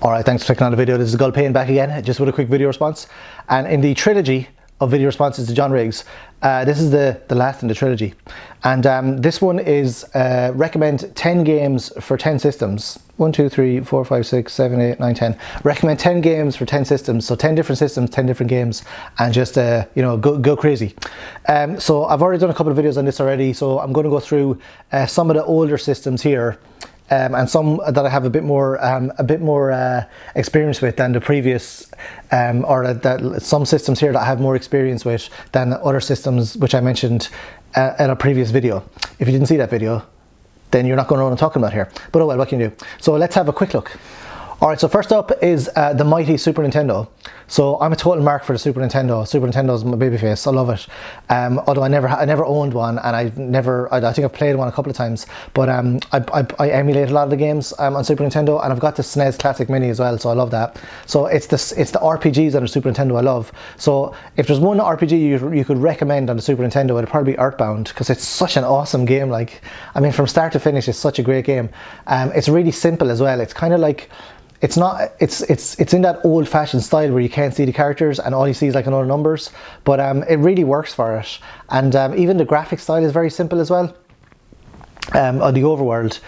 Alright, thanks for clicking on the video. This is Gulpain back again, just with a quick video response. And in the trilogy of video responses to John Riggs, this is the last in the trilogy. And this one is recommend 10 games for 10 systems. 1, 2, 3, 4, 5, 6, 7, 8, 9, 10. Recommend 10 games for 10 systems. So 10 different systems, 10 different games, and just, go crazy. So I've already done a couple of videos on this already, so I'm going to go through some of the older systems here. And some that I have a bit more experience with than the previous, or that some systems here that I have more experience with than other systems which I mentioned in a previous video. If you didn't see that video, then you're not going to know what I'm talking about here. But oh well, what can you do? So let's have a quick look. Alright, so first up is the mighty Super Nintendo. So I'm a total mark for the Super Nintendo. Super Nintendo is my babyface. I love it. Although I never owned one, and I think I've played one a couple of times. But I emulate a lot of the games on Super Nintendo, and I've got the SNES Classic Mini as well, so I love that. So it's the RPGs on the Super Nintendo I love. So if there's one RPG you could recommend on the Super Nintendo, it'd probably be Earthbound, because it's such an awesome game. Like, I mean, from start to finish, it's such a great game. It's really simple as well. It's kind of like, it's in that old-fashioned style where you can't see the characters and all you see is like another numbers, but it really works for it. And even the graphic style is very simple as well, on the overworld.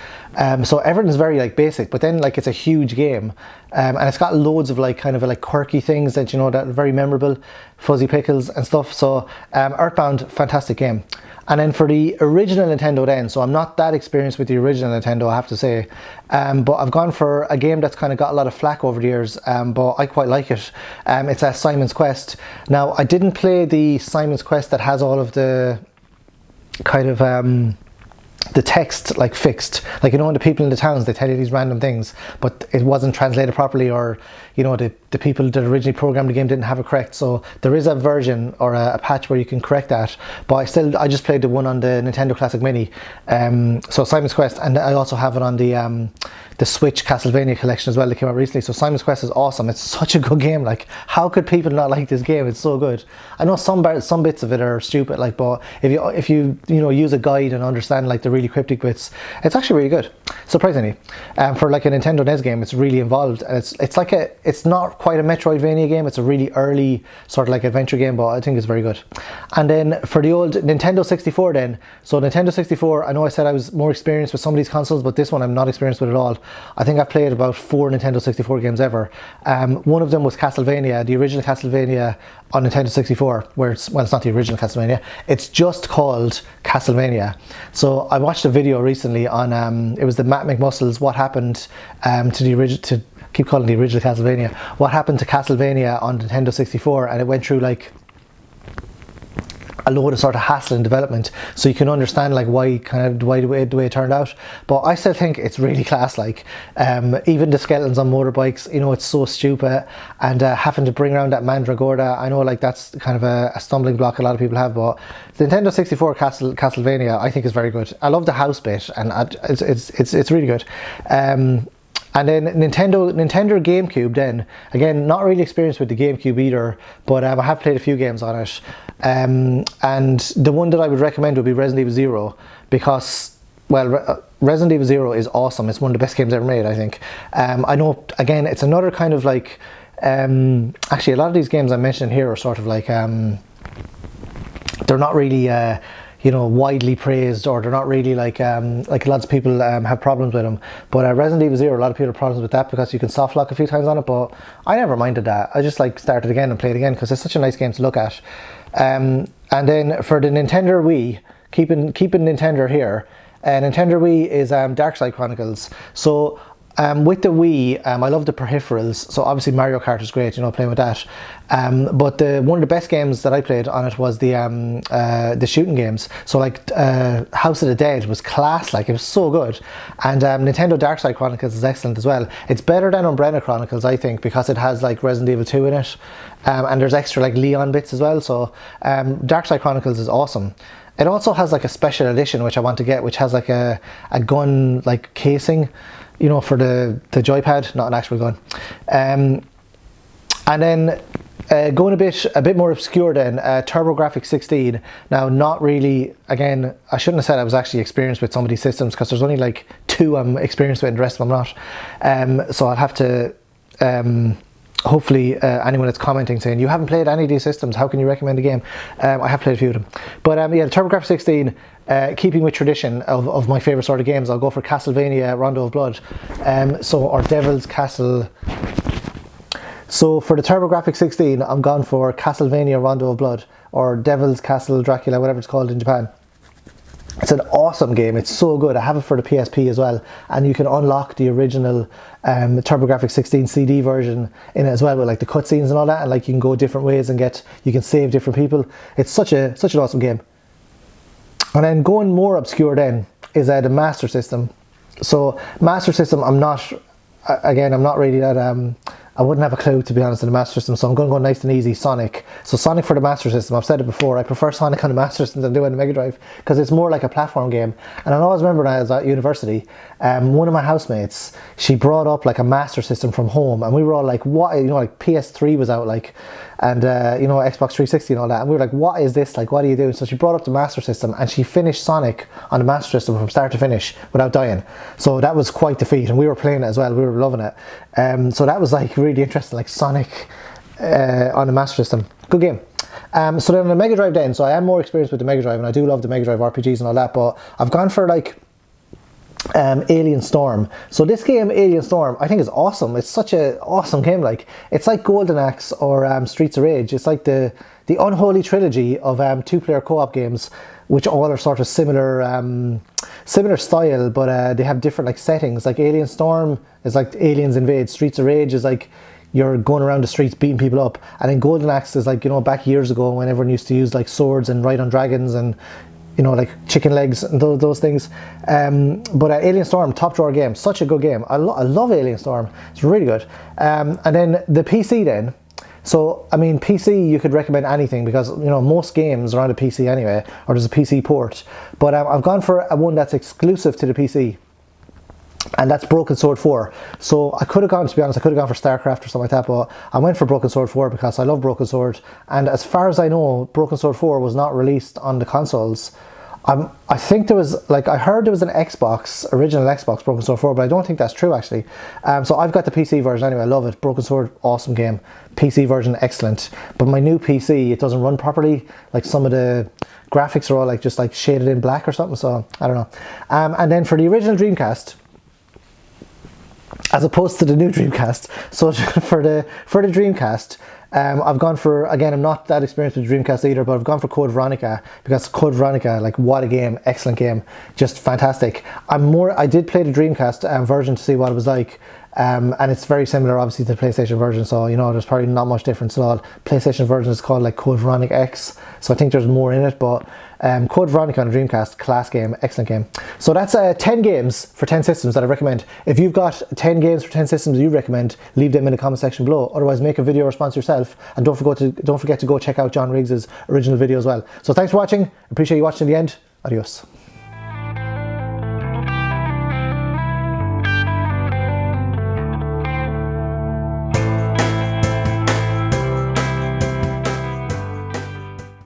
So everything's very like basic, but then like it's a huge game, and it's got loads of like kind of like quirky things that that are very memorable, fuzzy pickles and stuff. So Earthbound, fantastic game. And then for the original Nintendo then, so I'm not that experienced with the original Nintendo, I have to say, but I've gone for a game that's kind of got a lot of flack over the years, but I quite like it. It's Simon's Quest. Now, I didn't play the Simon's Quest that has all of the kind of the text like fixed, like, the people in the towns, they tell you these random things, but it wasn't translated properly, or the people that originally programmed the game didn't have it correct. So there is a version or a patch where you can correct that, but I just played the one on the Nintendo Classic Mini. So Simon's Quest, and I also have it on the Switch Castlevania collection as well that came out recently. So Simon's Quest is awesome. It's such a good game. Like, how could people not like this game? It's so good. I know some bits of it are stupid, like, but if you use a guide and understand like the really cryptic bits, it's actually really good, surprisingly. For like a Nintendo NES game, it's really involved, and it's not quite a Metroidvania game. It's a really early sort of like adventure game, but I think it's very good. And then for the old Nintendo 64 then, so Nintendo 64, I know I said I was more experienced with some of these consoles, but this one I'm not experienced with at all. I think I've played about 4 Nintendo 64 games ever. One of them was Castlevania, the original Castlevania on Nintendo 64, where it's not the original Castlevania, it's just called Castlevania. So I watched a video recently on, it was the Matt McMuscle's What Happened to the original, keep calling the original Castlevania, What Happened to Castlevania on Nintendo 64, and it went through like a load of sort of hassle in development, so you can understand like why the way it turned out. But I still think it's really class. Like, even the skeletons on motorbikes, it's so stupid, and having to bring around that Mandragora, I know like that's kind of a stumbling block a lot of people have, but the Nintendo 64 Castlevania I think is very good. I love the house bit, and it's really good. And then Nintendo GameCube then, again, not really experienced with the GameCube either, but I have played a few games on it. And the one that I would recommend would be Resident Evil 0, because, well, Resident Evil 0 is awesome. It's one of the best games ever made, I think. I know, again, it's another kind of like, actually a lot of these games I mentioned here are sort of like, they're not really, widely praised, or they're not really like lots of people have problems with them. But Resident Evil 0, a lot of people have problems with that because you can soft lock a few times on it, but I never minded that. I just like started again and played again because it's such a nice game to look at. And then for the Nintendo Wii, keeping Nintendo here, Nintendo Wii is Darkside Chronicles. So with the Wii, I love the peripherals, so obviously Mario Kart is great, playing with that. But one of the best games that I played on it was the shooting games. So like House of the Dead was class, like it was so good. And Nintendo Darkside Chronicles is excellent as well. It's better than Umbrella Chronicles, I think, because it has like Resident Evil 2 in it, and there's extra like Leon bits as well. So Darkside Chronicles is awesome. It also has like a special edition which I want to get, which has like a gun like casing, for the joypad, not an actual gun. And then going a bit more obscure then, TurboGrafx-16. Now, not really, again, I shouldn't have said I was actually experienced with some of these systems, because there's only like 2 I'm experienced with and the rest of them I'm not. So I'll have to hopefully anyone that's commenting saying you haven't played any of these systems, how can you recommend a game? I have played a few of them, but yeah, the TurboGrafx 16, keeping with tradition of my favorite sort of games, I'll go for Castlevania Rondo of Blood, or Devil's Castle. So for the TurboGrafx 16, I'm gone for Castlevania Rondo of Blood, or Devil's Castle Dracula, whatever it's called in Japan. It's an awesome game. It's so good. I have it for the PSP as well, and you can unlock the original TurboGrafx 16 CD version in it as well, with like the cutscenes and all that, and like you can go different ways and you can save different people. It's such an awesome game. And then going more obscure then is the Master System. So Master System, I'm not really that I wouldn't have a clue, to be honest, in the Master System, so I'm going to go nice and easy. Sonic. So Sonic for the Master System, I've said it before, I prefer Sonic on the Master System than I do on the Mega Drive, because it's more like a platform game. And I always remember when I was at university, one of my housemates, she brought up like a Master System from home, and we were all like, what, you know, like PS3 was out, like, and you know, Xbox 360 and all that, and we were like, what is this, like, what are you doing? So she brought up the Master System, and she finished Sonic on the Master System from start to finish without dying. So that was quite the feat, and we were playing it as well, we were loving it. So that was like really interesting, like Sonic on the Master System. Good game. So then on the Mega Drive then, so I am more experienced with the Mega Drive, and I do love the Mega Drive RPGs and all that, but I've gone for like Alien Storm. So this game, Alien Storm, I think is awesome. It's such an awesome game. Like, it's like Golden Axe or Streets of Rage. It's like the unholy trilogy of two-player co-op games, which all are sort of similar style, but they have different like settings. Like Alien Storm is like aliens invade. Streets of Rage is like you're going around the streets beating people up, and then Golden Axe is like, you know, back years ago when everyone used to use like swords and ride on dragons and, you know, like chicken legs and those things. But Alien Storm, top drawer game, such a good game. I love Alien Storm. It's really good. And then the PC then. So, I mean, PC, you could recommend anything, because, you know, most games are on a PC anyway, or there's a PC port. But I've gone for one that's exclusive to the PC, and that's Broken Sword 4. So I could have gone, to be honest, I could have gone for StarCraft or something like that, but I went for Broken Sword 4 because I love Broken Sword. And as far as I know, Broken Sword 4 was not released on the consoles. I think there was, like, I heard there was an Xbox, original Xbox Broken Sword 4, but I don't think that's true actually. So I've got the PC version anyway. I love it. Broken Sword, awesome game. PC version, excellent. But my new PC, it doesn't run properly. Like, some of the graphics are all like just like shaded in black or something, so I don't know. And then for the original Dreamcast, as opposed to the new Dreamcast, so for the Dreamcast, I've gone for, again, I'm not that experienced with Dreamcast either, but I've gone for Code Veronica, because Code Veronica, like, what a game, excellent game, just fantastic. I did play the Dreamcast version to see what it was like, and it's very similar obviously to the PlayStation version, so, you know, there's probably not much difference at all. PlayStation version is called like Code Veronica X, so I think there's more in it, but Code Veronica on the Dreamcast, class game, excellent game. So that's 10 games for 10 systems that I recommend. If you've got 10 games for 10 systems you recommend, leave them in the comment section below. Otherwise, make a video response yourself, and don't forget to go check out John Riggs's original video as well. So thanks for watching. Appreciate you watching to the end. Adios.